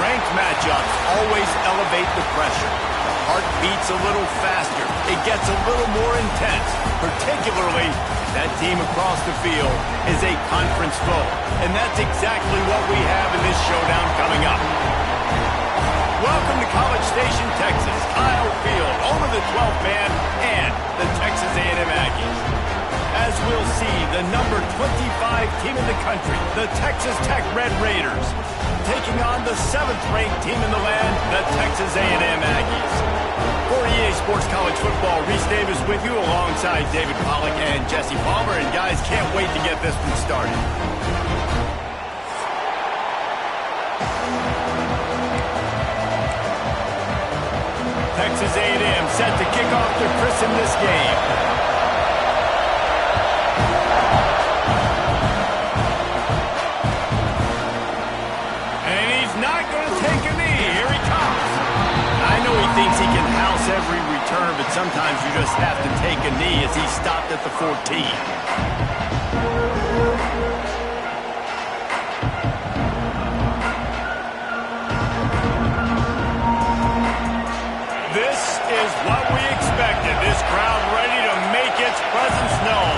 Ranked matchups always elevate the pressure. Heart beats a little faster. It gets a little more intense. Particularly, that team across the field is a conference foe. And that's exactly what we have in this showdown coming up. Welcome to College Station, Texas. Kyle Field, home of the 12th man and the Texas A&M Aggies. As we'll see, the number 25 team in the country, the Texas Tech Red Raiders, taking on the 7th-ranked team in the land, the Texas A&M Aggies. For EA Sports College Football, Reese Davis with you alongside David Pollack and Jesse Palmer. And guys, can't wait to get this one started. Texas A&M set to kick off to christen this game. And he's not going to take a knee. Here he comes. I know he thinks he can house every return, but sometimes you just have to take a knee as he stopped at the 14. This is what we expected. This crowd ready to make its presence known.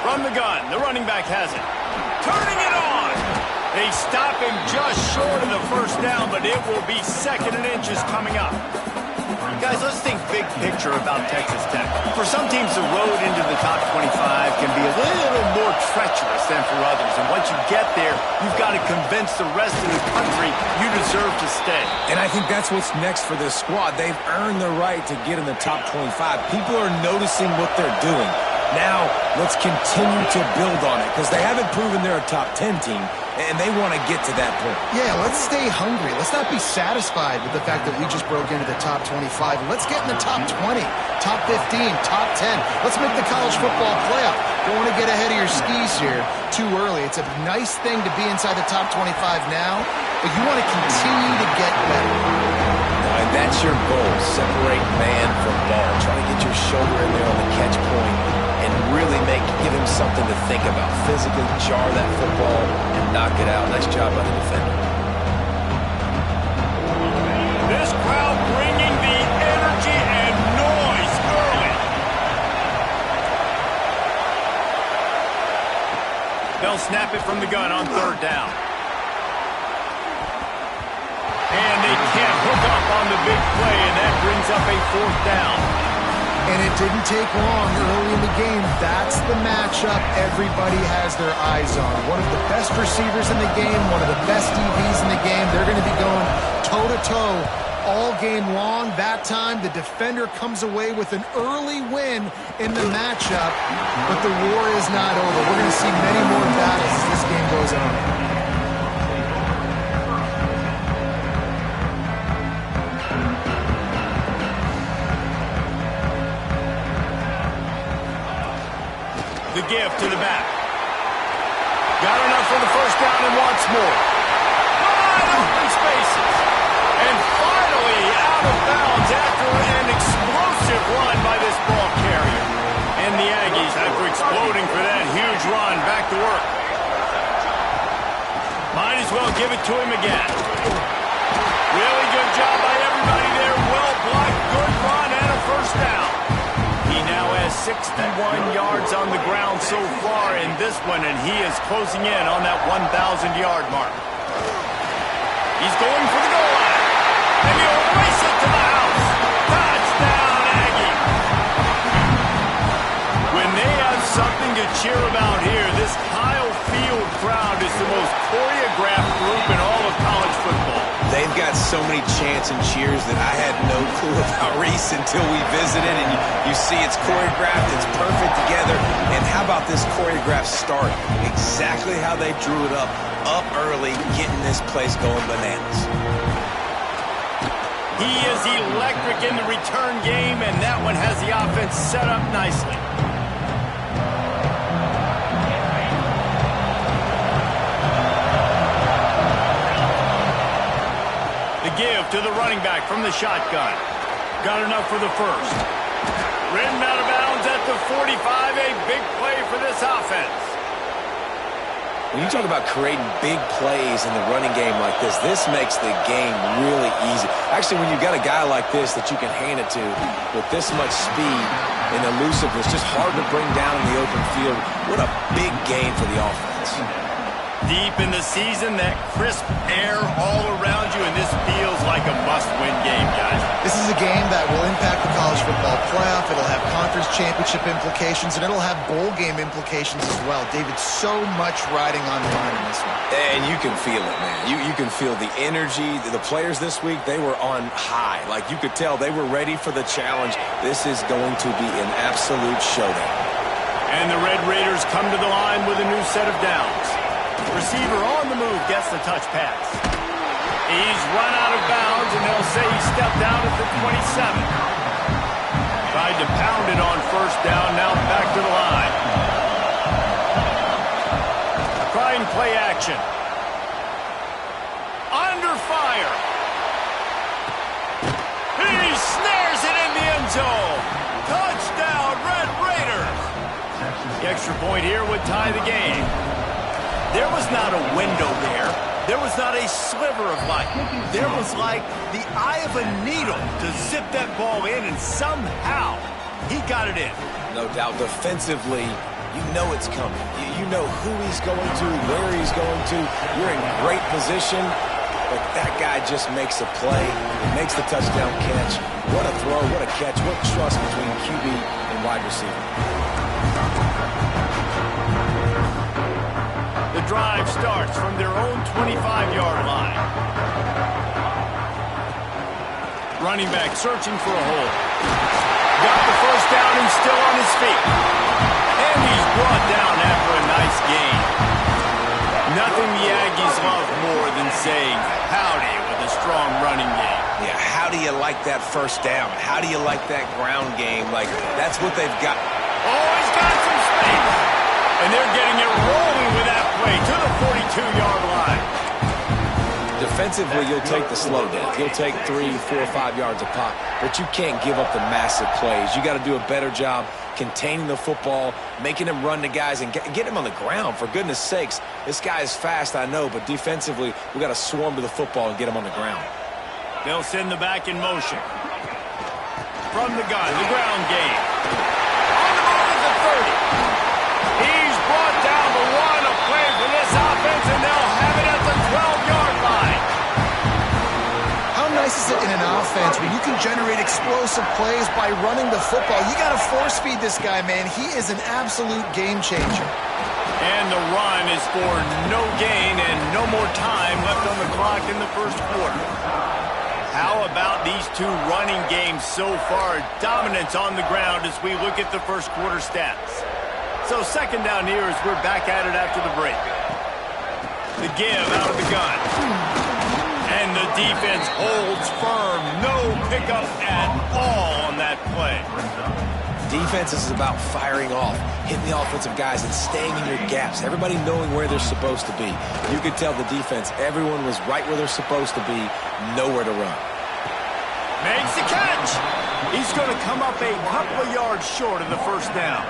From the gun, the running back has it. Turning it on. They stop him just short of the first down, but it will be 2nd and inches coming up. Guys, let's think big picture about Texas Tech. For some teams, the road into the top 25 can be a little more treacherous than for others. And once you get there, you've got to convince the rest of the country you deserve to stay. And I think that's what's next for this squad. They've earned the right to get in the top 25. People are noticing what they're doing. Now, let's continue to build on it because they haven't proven they're a top 10 team, and they want to get to that point. Yeah, let's stay hungry. Let's not be satisfied with the fact that we just broke into the top 25. Let's get in the top 20, top 15, top 10. Let's make the college football playoff. Don't want to get ahead of your skis here too early. It's a nice thing to be inside the top 25 now, but you want to continue to get better. And that's your goal. Separate man from ball. Try to get your shoulder in there on the catch point and really give him something to think about. Physically jar that football and knock it out. Nice job by the defender. This crowd bringing the energy and noise early. They'll snap it from the gun on 3rd down. And they can't hook up on the big play, and that brings up a 4th down. And it didn't take long early in the game. That's the matchup everybody has their eyes on. One of the best receivers in the game, one of the best DBs in the game. They're going to be going toe-to-toe all game long. That time, the defender comes away with an early win in the matchup, but the war is not over. We're going to see many more battles as this game goes on. The give to the back. Got enough for the first down and wants more. Wide open spaces. And finally out of bounds after an explosive run by this ball carrier. And the Aggies, after exploding for that huge run, back to work. Might as well give it to him again. Really good job by everybody there. Well blocked, good run, and a first down. He now has 61 yards on the ground so far in this one, and he is closing in on that 1,000-yard mark. He's going for the goal line, and he'll race it to the house. Touchdown, Aggie. When they have something to cheer about here, this Kyle Field crowd is the most choreographed group in all of college football. They've got so many chants and cheers that I had no clue about Reese until we visited. And you see it's choreographed, it's perfect together. And how about this choreographed start? Exactly how they drew it up early, getting this place going bananas. He is electric in the return game, and that one has the offense set up nicely. Give to the running back from the shotgun. Got enough for the first. Ridden out of bounds at the 45. A big play for this offense. When you talk about creating big plays in the running game like this makes the game really easy. Actually, when you've got a guy like this that you can hand it to with this much speed and elusiveness, just hard to bring down in the open field, what a big game for the offense. Deep in the season, that crisp air all around you, and this feels like a must-win game, guys. This is a game that will impact the college football playoff. It'll have conference championship implications, and it'll have bowl game implications as well. David, so much riding on the line in this one. And you can feel it, man. You can feel the energy. The players this week, they were on high. Like, you could tell they were ready for the challenge. This is going to be an absolute showdown. And the Red Raiders come to the line with a new set of downs. Receiver on the move gets the touch pass. He's run out of bounds, and they'll say he stepped out at the 27. Tried to pound it on first down, now back to the line. Trying play action. Under fire. He snares it in the end zone. Touchdown, Red Raiders. The extra point here would tie the game. There was not a window there. There was not a sliver of light. There was like the eye of a needle to zip that ball in, and somehow he got it in. No doubt. Defensively, you know it's coming. You know who he's going to, where he's going to. You're in great position, but that guy just makes a play. He makes the touchdown catch. What a throw, what a catch, what trust between QB and wide receiver. The drive starts from their own 25-yard line. Running back searching for a hole. Got the first down and still on his feet. And he's brought down after a nice gain. Nothing the Aggies love more than saying howdy with a strong running game. Yeah, how do you like that first down? How do you like that ground game? Like, that's what they've got. Oh, he's got some space. And they're getting it rolling with that play to the 42-yard line. Defensively, you'll take the slow down. You'll take 3, 4, 5 yards a pop, but you can't give up the massive plays. You got to do a better job containing the football, making him run to guys, and get him on the ground. For goodness sakes, this guy is fast, I know, but defensively, we got to swarm to the football and get him on the ground. They'll send the back in motion. From the gun, the ground game. On the move at the 30. He's brought down the one, a play for this offense, and they'll have it at the 12-yard line. How nice is it in an offense when you can generate explosive plays by running the football? You got to force feed this guy, man. He is an absolute game changer. And the run is for no gain and no more time left on the clock in the first quarter. How about these two running games so far? Dominance on the ground as we look at the first quarter stats. So second down here as we're back at it after the break. The give out of the gun. And the defense holds firm. No pickup at all on that play. Defense is about firing off, hitting the offensive guys, and staying in your gaps. Everybody knowing where they're supposed to be. You could tell the defense, everyone was right where they're supposed to be, nowhere to run. Makes the catch. He's going to come up a couple of yards short of the first down.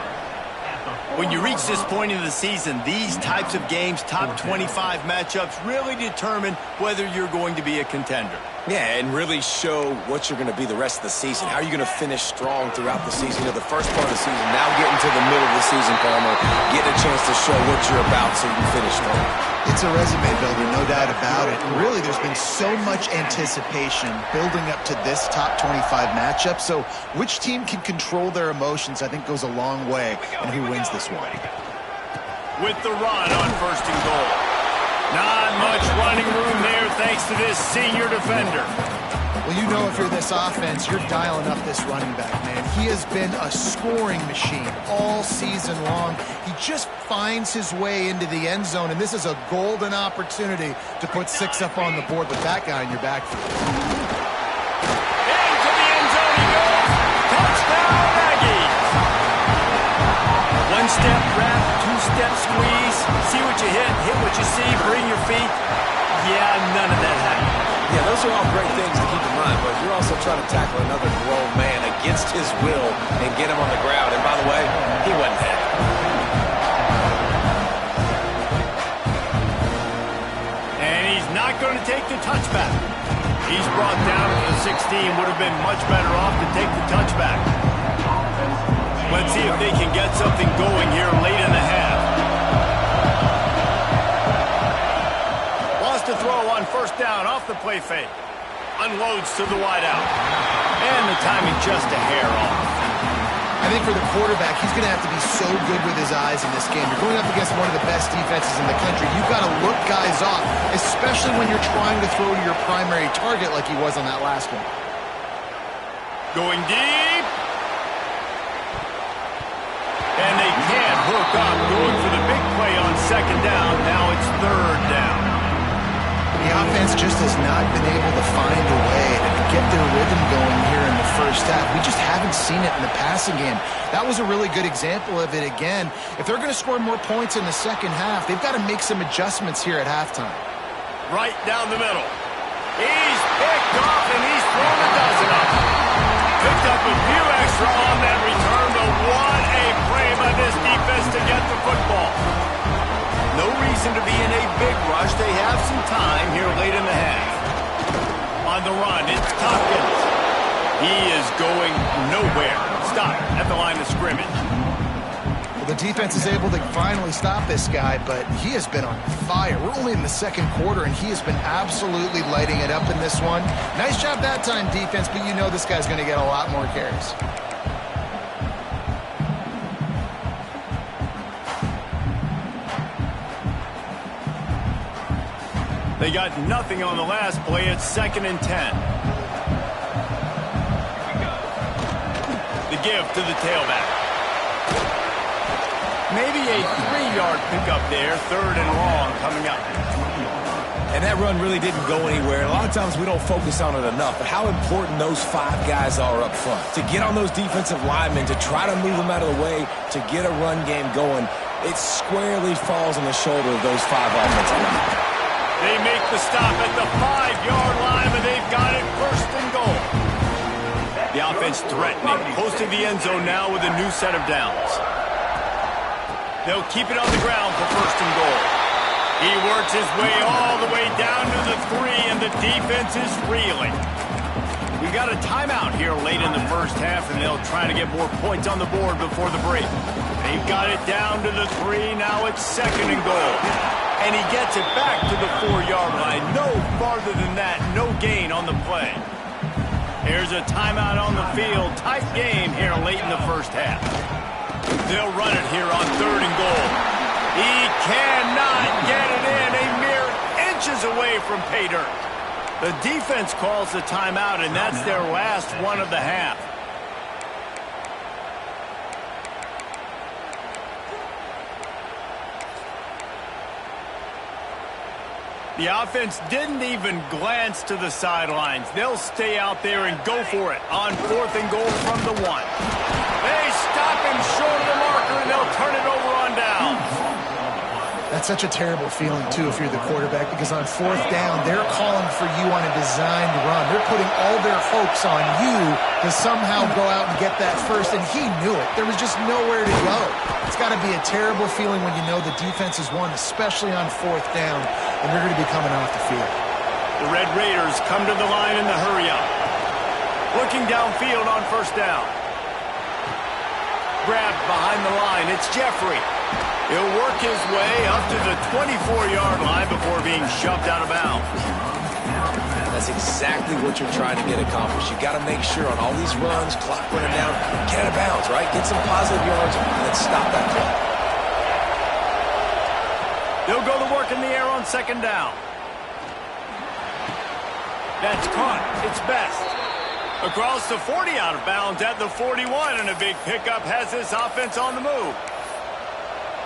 When you reach this point in the season, these types of games, top 25 matchups, really determine whether you're going to be a contender. Yeah, and really show what you're going to be the rest of the season. How are you going to finish strong throughout the season? You know, the first part of the season, now getting to the middle of the season, Palmer, getting a chance to show what you're about so you can finish strong. It's a resume builder, no doubt about it. And really, there's been so much anticipation building up to this top 25 matchup. So which team can control their emotions, I think, goes a long way in who wins this one. With the run on first and goal. Not much running room there thanks to this senior defender. Well, you know if you're this offense, you're dialing up this running back, man. He has been a scoring machine all season long. He just finds his way into the end zone, and this is a golden opportunity to put 6 up on the board with that guy in your backfield. Into the end zone he goes. Touchdown, Aggies. One step wrap, 2-step squeeze. See what you hit what you see, bring your feet. Yeah, none of that happened. Yeah, those are all great things to keep in mind, but you're also trying to tackle another grown man against his will and get him on the ground. And by the way, he wasn't happy. he's not going to take the touchback. He's brought down to the 16. Would have been much better off to take the touchback. Let's see if they can get something going here late in the half. Wants to throw on first down off the play fake. Unloads to the wideout. And the timing just a hair off. I think for the quarterback, he's going to have to be so good with his eyes in this game. You're going up against one of the best defenses in the country. You've got to look guys off, especially when you're trying to throw to your primary target like he was on that last one. Going deep. And they can't hook up. Going for the big play on second down. Now it's third down. The offense just has not been able to find a way to get their rhythm going here in the first half. We just haven't seen it in the passing game. That was a really good example of it again. If they're going to score more points in the second half, they've got to make some adjustments here at halftime. Right down the middle. He's picked off, and he's thrown a dozen of them. Picked up a few extra on that return, but what a play by this defense to get the football. No reason to be in a big rush. They have some time here late in the half. On the run, it's Tompkins. He is going nowhere. Stop at the line of scrimmage. Well, the defense is able to finally stop this guy, but he has been on fire. We're only in the second quarter, and he has been absolutely lighting it up in this one. Nice job that time, defense, but you know this guy's going to get a lot more carries. They got nothing on the last play. It's 2nd and 10. The give to the tailback. Maybe a 3-yard pickup there. 3rd and long coming up. And that run really didn't go anywhere. A lot of times we don't focus on it enough, but how important those 5 guys are up front. To get on those defensive linemen, to try to move them out of the way, to get a run game going, it squarely falls on the shoulder of those 5 offensive linemen. They make the stop at the 5-yard line, but they've got it 1st and goal. The offense threatening, close to the end zone now with a new set of downs. They'll keep it on the ground for 1st and goal. He works his way all the way down to the 3, and the defense is reeling. We got a timeout here late in the first half, and they'll try to get more points on the board before the break. They've got it down to the 3. Now it's 2nd and goal. And he gets it back to the 4-yard line. No farther than that. No gain on the play. Here's a timeout on the field. Tight game here late in the first half. They'll run it here on 3rd and goal. He cannot get it in. A mere inches away from pay dirt. The defense calls the timeout, and that's their last one of the half. The offense didn't even glance to the sidelines. They'll stay out there and go for it on 4th and goal from the 1. They stop him short of the marker, and they'll turn it over on down. That's such a terrible feeling, too, if you're the quarterback, because on 4th down, they're calling for you on a designed run. They're putting all their hopes on you to somehow go out and get that first, and he knew it. There was just nowhere to go. It's got to be a terrible feeling when you know the defense has won, especially on 4th down, and they're going to be coming off the field. The Red Raiders come to the line in the hurry-up. Looking downfield on 1st down. Grabbed behind the line. It's Jeffrey. He'll work his way up to the 24-yard line before being shoved out of bounds. That's exactly what you're trying to get accomplished. You got to make sure on all these runs, clock running down, get out of bounds, right? Get some positive yards and then stop that clock. They'll go to work in the air on 2nd down. That's caught. It's Best. Across the 40, out of bounds at the 41, and a big pickup has this offense on the move.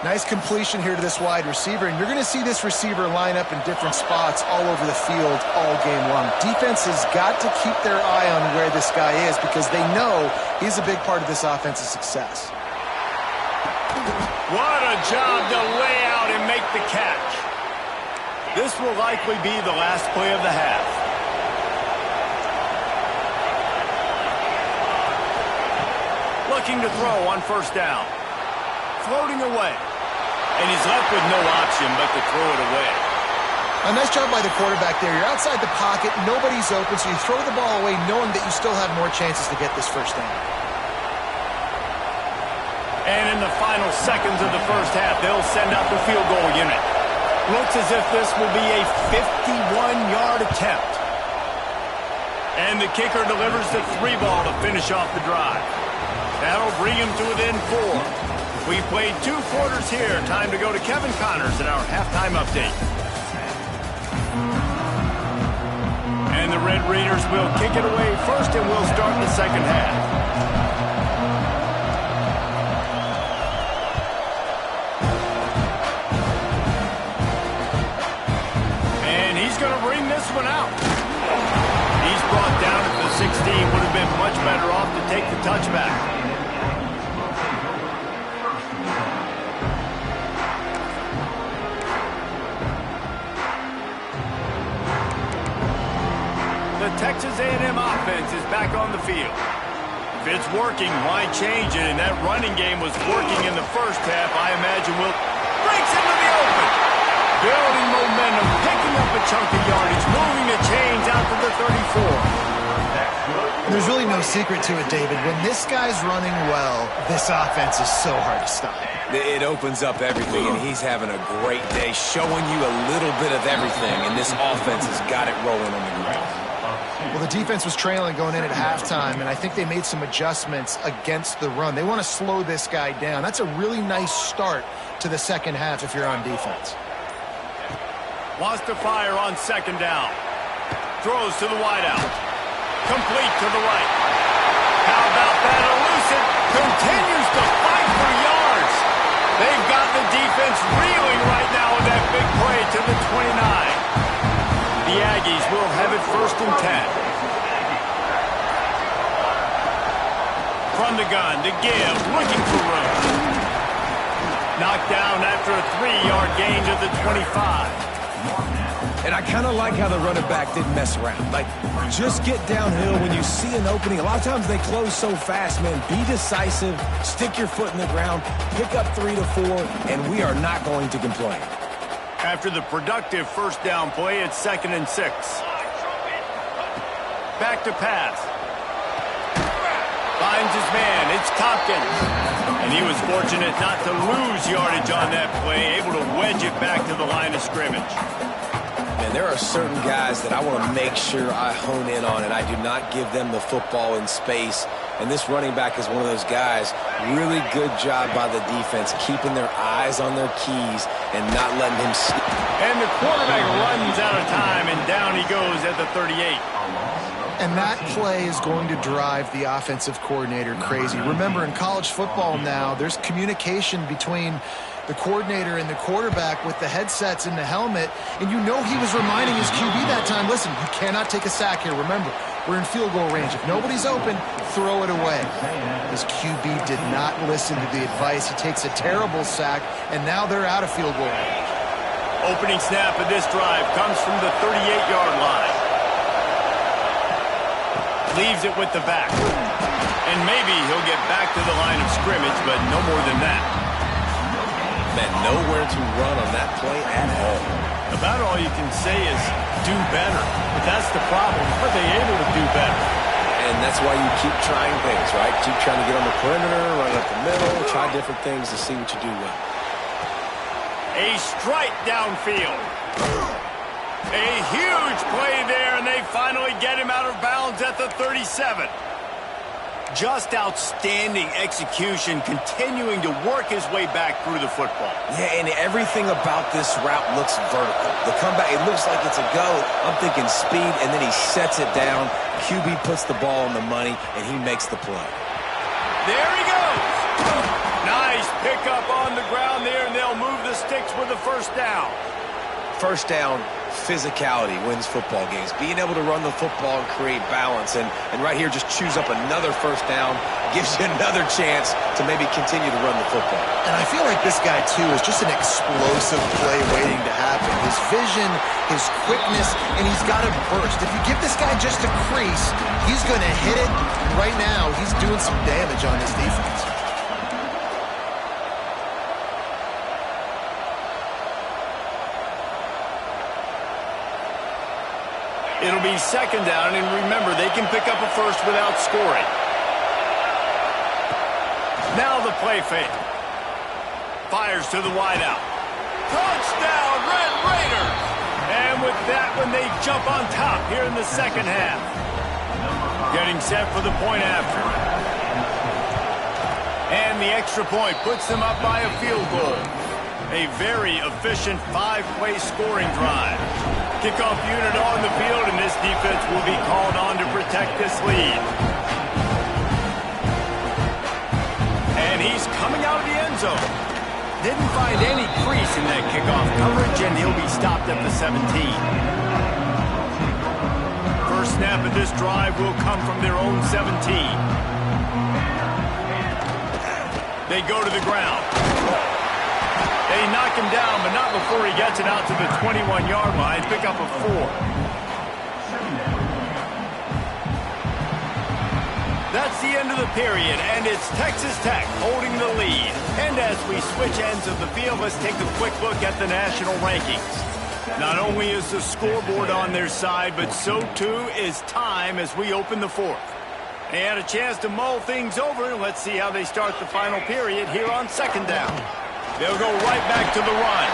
Nice completion here to this wide receiver, and you're going to see this receiver line up in different spots all over the field all game long. Defense has got to keep their eye on where this guy is because they know he's a big part of this offense's success. What a job to lay out and make the catch. This will likely be the last play of the half. Looking to throw on 1st down. Floating away. And he's left with no option but to throw it away. A nice job by the quarterback there. You're outside the pocket, nobody's open, so you throw the ball away knowing that you still have more chances to get this first down. And in the final seconds of the first half, they'll send out the field goal unit. Looks as if this will be a 51-yard attempt. And the kicker delivers the 3 ball to finish off the drive. That'll bring him to within 4. We played 2 quarters here. Time to go to Kevin Connors in our halftime update. And the Red Raiders will kick it away first, and we'll start the second half. And he's going to bring this one out. He's brought down at the 16. Would have been much better off to take the touchback. The Texas A&M offense is back on the field. If it's working, why change it? And that running game was working in the first half. I imagine will breaks into the open. Building momentum, picking up a chunk of yardage, moving the chains out to the 34. There's really no secret to it, David. When this guy's running well, this offense is so hard to stop. It opens up everything, and he's having a great day, showing you a little bit of everything, and this offense has got it rolling on the ground. Well, the defense was trailing going in at halftime, and I think they made some adjustments against the run. They want to slow this guy down. That's a really nice start to the second half if you're on defense. Wants to fire on second down. Throws to the wideout. Complete to the right. How about that? Elusive continues to fight for yards. They've got the defense reeling right now with that big play to the 29. The Aggies will have it 1st and 10. From the gun to give, looking for room. Knocked down after a 3-yard gain to the 25. And I kind of like how the running back didn't mess around. Like, just get downhill when you see an opening. A lot of times they close so fast, man. Be decisive, stick your foot in the ground, pick up 3 to 4, and we are not going to complain. After the productive first down play, it's 2nd and 6. Back to pass. Finds his man. It's Tompkins. And he was fortunate not to lose yardage on that play, able to wedge it back to the line of scrimmage. And there are certain guys that I want to make sure I hone in on, and I do not give them the football in space. And this running back is one of those guys. Really good job by the defense, keeping their eyes on their keys and not letting him see. And the quarterback runs out of time, and down he goes at the 38. And that play is going to drive the offensive coordinator crazy. Remember, in college football now, there's communication between the coordinator and the quarterback with the headsets and the helmet, and you know he was reminding his QB that time, listen, you cannot take a sack here. Remember, we're in field goal range. If nobody's open, throw it away. His QB did not listen to the advice. He takes a terrible sack, and now they're out of field goal range. Opening snap of this drive comes from the 38-yard line. Leaves it with the back. And maybe he'll get back to the line of scrimmage, but no more than that. Man, nowhere to run on that play at all. About all you can say is do better. But that's the problem. Are they able to do better? And that's why you keep trying things, right? Keep trying to get on the perimeter, run up the middle, try different things to see what you do well. A strike downfield. A huge play there, and they finally get him out of bounds at the 37. Just outstanding execution, continuing to work his way back through the football. Yeah, and everything about this route looks vertical. The comeback, it looks like it's a go. I'm thinking speed, and then he sets it down. QB puts the ball on the money, and he makes the play. There he goes. Nice pickup on the ground there, and they'll move the sticks with the first down. First down, physicality wins football games. Being able to run the football and create balance. And right here, just choose up another first down. Gives you another chance to maybe continue to run the football. And I feel like this guy, too, is just an explosive play waiting to happen. His vision, his quickness, and he's got a burst. If you give this guy just a crease, he's going to hit it. And right now, he's doing some damage on this defense. It'll be second down, and remember, they can pick up a first without scoring. Now the play fake. Fires to the wideout. Touchdown, Red Raiders! And with that one, they jump on top here in the second half. Getting set for the point after. And the extra point puts them up by a field goal. A very efficient 5-play scoring drive. Kickoff unit on the field, and this defense will be called on to protect this lead. And he's coming out of the end zone. Didn't find any crease in that kickoff coverage, and he'll be stopped at the 17. First snap of this drive will come from their own 17. They go to the ground. They knock him down, but not before he gets it out to the 21-yard line. Pick up a 4. That's the end of the period, and it's Texas Tech holding the lead. And as we switch ends of the field, let's take a quick look at the national rankings. Not only is the scoreboard on their side, but so too is time as we open the fourth. They had a chance to mull things over. Let's see how they start the final period here on second down. They'll go right back to the run.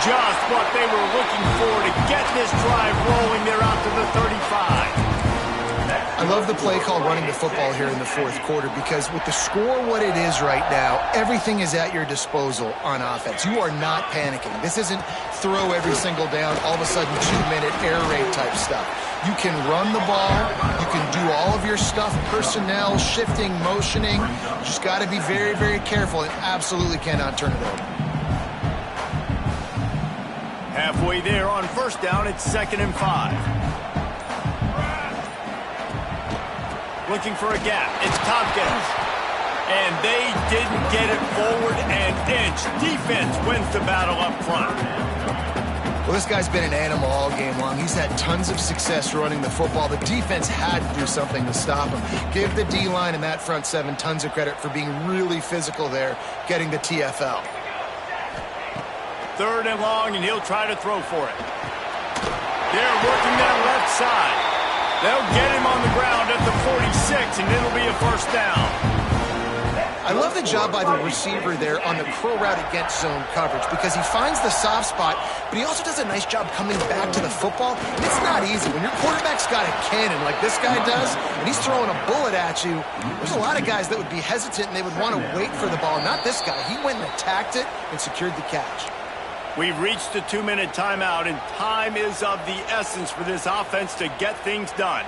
Just what they were looking for to get this drive rolling. They're out to the 35. I love the play call running the football here in the fourth quarter because with the score what it is right now, everything is at your disposal on offense. You are not panicking. This isn't throw every single down, all of a sudden 2-minute air raid type stuff. You can run the ball. You can do all of your stuff, personnel, shifting, motioning. You just got to be very, very careful and absolutely cannot turn it over. Halfway there on first down, it's 2nd and 5. Looking for a gap. It's Tompkins. And they didn't get it forward an inch. Defense wins the battle up front. Well, this guy's been an animal all game long. He's had tons of success running the football. The defense had to do something to stop him. Give the D-line and that front seven tons of credit for being really physical there, getting the TFL. 3rd and long, and he'll try to throw for it. They're working that left side. They'll get him on the ground at the 46, and it'll be a first down. I love the job by the receiver there on the curl route against zone coverage because he finds the soft spot, but he also does a nice job coming back to the football. And it's not easy. When your quarterback's got a cannon like this guy does, and he's throwing a bullet at you, there's a lot of guys that would be hesitant and they would want to wait for the ball. Not this guy. He went and attacked it and secured the catch. We've reached the 2-minute timeout, and time is of the essence for this offense to get things done.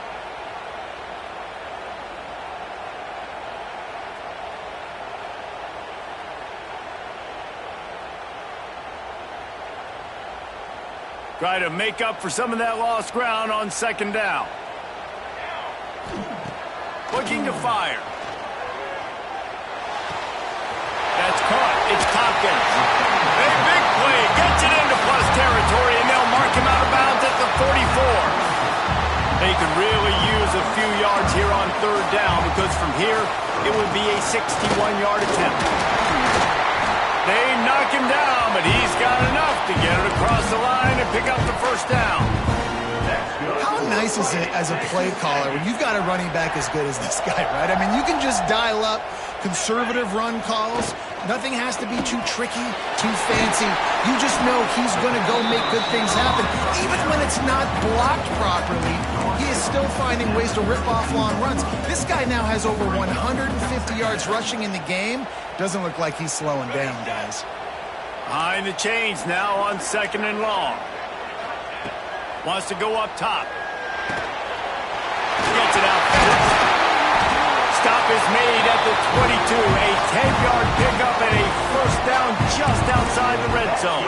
Try to make up for some of that lost ground on second down. Looking to fire. That's caught. It's Tompkins. A big play, gets it into plus territory, and they'll mark him out of bounds at the 44. They could really use a few yards here on 3rd down because from here, it would be a 61-yard attempt. They knock him down, but he's got enough to get it across the line and pick up the first down. How nice is it as a play caller when you've got a running back as good as this guy, right? I mean, you can just dial up conservative run calls. Nothing has to be too tricky, too fancy. You just know he's going to go make good things happen. Even when it's not blocked properly, he is still finding ways to rip off long runs. This guy now has over 150 yards rushing in the game. Doesn't look like he's slowing down, guys. Behind the chains now on 2nd and long. Wants to go up top. Gets it out fast. Stop is made at the 22. A 10-yard pickup and a first down just outside the red zone.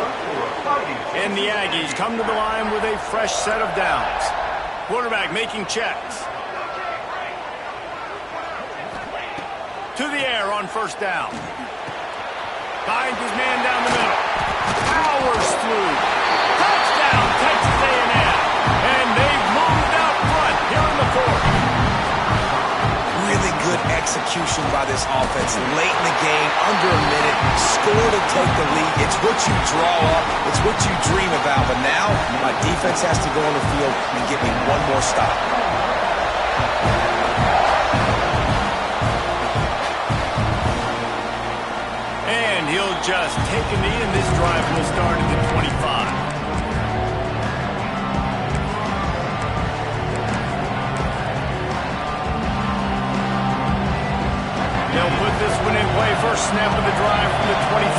And the Aggies come to the line with a fresh set of downs. Quarterback making checks. To the air on first down. Finds his man down the middle. Powers through. Touchdown, Texas A&M. And they've moved out front here in the fourth. Really good execution by this this offense late in the game, under a minute, score to take the lead. It's what you draw up. It's what you dream about. But now, my defense has to go on the field and give me one more stop. And he'll just take a knee, and this drive will start at the 25. They'll put this one in play. First snap of the drive from the 25.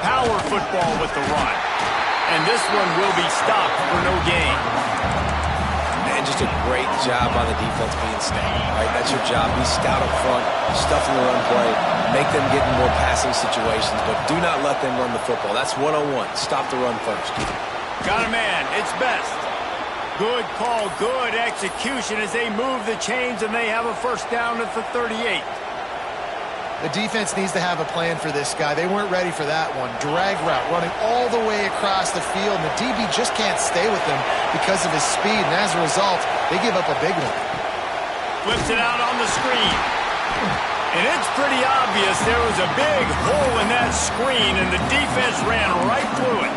Power football with the run. And this one will be stopped for no gain. Man, just a great job by the defense being stout. Right? That's your job. Be stout up front, stuff in the run play, make them get in more passing situations, but do not let them run the football. That's one-on-one. Stop the run first. Got a man. It's Best. Good call, good execution as they move the chains, and they have a first down at the 38. The defense needs to have a plan for this guy. They weren't ready for that one. Drag route running all the way across the field, and the DB just can't stay with him because of his speed, and as a result, they give up a big one. Flips it out on the screen. And it's pretty obvious there was a big hole in that screen, and the defense ran right through it.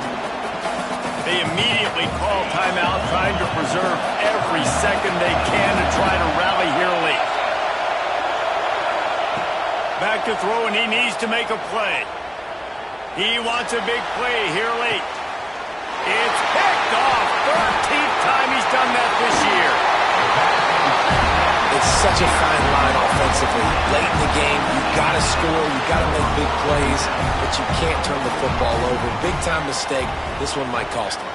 They immediately call timeout, trying to preserve every second they can to try to rally here late. Back to throw, and he needs to make a play. He wants a big play here late. It's picked off. 13th time he's done that this year. It's such a fine line offensively. Late in the game, you've got to score, you've got to make big plays, but you can't turn the football over. Big-time mistake. This one might cost them.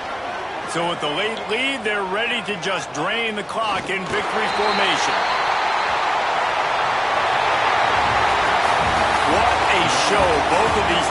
So with the late lead, they're ready to just drain the clock in victory formation. What a show both of these